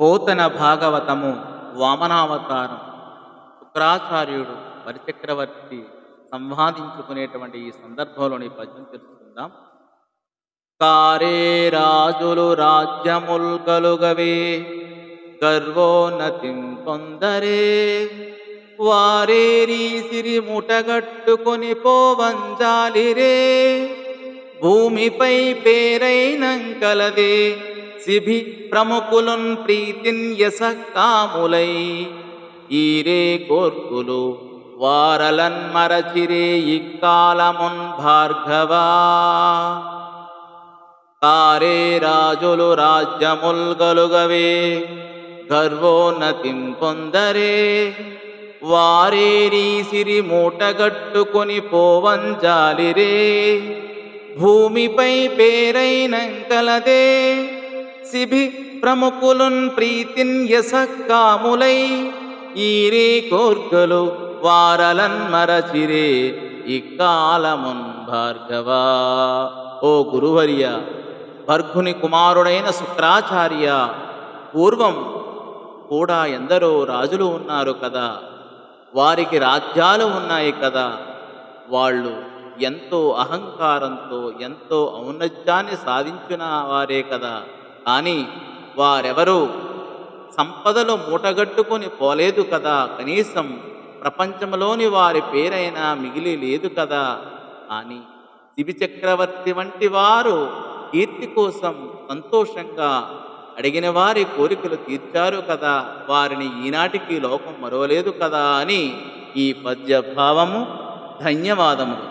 పోతన భాగవతము వామనావతారం శుక్రాచార్యుడు బలిచక్రవర్తి సంవాదించుకునేటువంటి ఈ సందర్భంలోని పద్యం తెలుసుకుందాం. కారే రాజులు రాజ్యముల్ కలుగవే, గర్వోన్నతిం పొందరే, వారేరి సిరి ముటగట్టుకొని పోవంజాలిరే, భూమిపై పేరైనంకలదే సిభి ప్రముఖులున్ ప్రీతిన్ యసక్కాములై, ఈరే కోర్కులు వారలన్ మరచిరే ఇక్కాలమున్ భార్గవా. కారే రాజులు రాజ్యముల్ గలుగవే, గర్వోన్నతిం పొందరే, వారేరి సిరి మూటగట్టుకొని పోవంజాలిరే, భూమిపై పేరైనంకలదే సిభి ప్రముఖులున్ ప్రీతిన్ యసక్కాములై, ఈరే కోర్గలు వారలన్ మరచిరే ఇక్కాలమున్ భార్గవా. ఓ గురువర్య, భర్గుని కుమారుడైన శుక్రాచార్య, పూర్వం కూడా ఎందరో రాజులు ఉన్నారు కదా, వారికి రాజ్యాలు ఉన్నాయి కదా, వాళ్ళు ఎంతో అహంకారంతో ఎంతో ఔన్నత్యాన్ని సాధించిన వారే కదా. కానీ వారెవరూ సంపదలు మూటగట్టుకొని పోలేదు కదా, కనీసం ప్రపంచంలోని వారి పేరైనా మిగిలి లేదు కదా. కానీ శిబి చక్రవర్తి వంటి వారు కీర్తి కోసం సంతోషంగా అడిగిన వారి కోరికలు తీర్చారు కదా, వారిని ఈనాటికి లోకం మరవలేదు కదా అని ఈ పద్యభావము. ధన్యవాదములు.